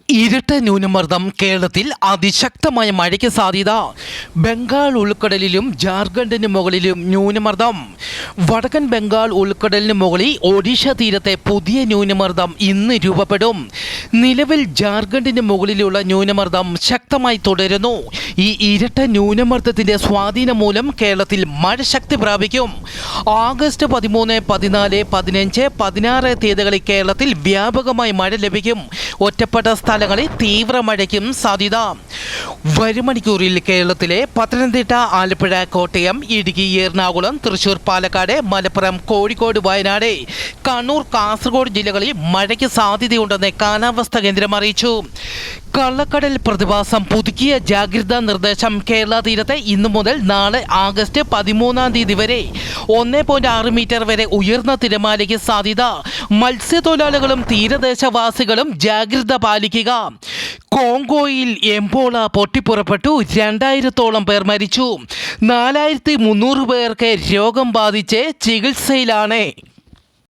ഇരട്ട ന്യൂനമർദ്ദം കേരളത്തിൽ അതിശക്തമായ മഴയ്ക്ക് സാധ്യത. ബംഗാൾ ഉൾക്കടലിലും ജാർഖണ്ഡിന് മുകളിലും ന്യൂനമർദ്ദം. വടക്കൻ ബംഗാൾ ഉൾക്കടലിന് മുകളിൽ ഒഡീഷ തീരത്തെ പുതിയ ന്യൂനമർദ്ദം ഇന്ന് രൂപപ്പെടും. നിലവിൽ ജാർഖണ്ഡിന് മുകളിലുള്ള ന്യൂനമർദ്ദം ശക്തമായി തുടരുന്നു. ഈ ഇരട്ട ന്യൂനമർദ്ദത്തിന്റെ സ്വാധീനം മൂലം കേരളത്തിൽ മഴ ശക്തി പ്രാപിക്കും. ആഗസ്റ്റ് 13, 14, 15, 16 തീയതികളിൽ കേരളത്തിൽ വ്യാപകമായി മഴ ലഭിക്കും. ഒറ്റപ്പെട്ട സ്ഥലങ്ങളിൽ തീവ്ര മഴയ്ക്കും സാധ്യത. വരും മണിക്കൂറിൽ കേരളത്തിലെ പത്തനംതിട്ട, ആലപ്പുഴ, കോട്ടയം, ഇടുക്കി, എറണാകുളം, തൃശൂർ, പാലക്കാട്, മലപ്പുറം, കോഴിക്കോട്, വയനാട്, കണ്ണൂർ, കാസർഗോഡ് ജില്ലകളിൽ മഴയ്ക്ക് സാധ്യതയുണ്ടെന്ന് കാലാവസ്ഥാ കേന്ദ്രം അറിയിച്ചു. കള്ളക്കടൽ പ്രതിഭാസം പുതുക്കിയ ജാഗ്രതാ നിർദ്ദേശം. കേരള തീരത്ത് ഇന്നു മുതൽ നാളെ ആഗസ്റ്റ് 13 തീയതി വരെ 1.6 മീറ്റർ വരെ ഉയർന്ന തിരമാലയ്ക്ക് സാധ്യത. മത്സ്യത്തൊഴിലാളികളും തീരദേശവാസികളും ജാഗ്രത പാലിക്കുക. കോങ്കോയിൽ എംബോള പൊട്ടിപ്പുറപ്പെട്ടു. 2000-ഓളം പേർ മരിച്ചു. 4300 പേർക്ക് രോഗം ബാധിച്ച് ചികിത്സയിലാണ്.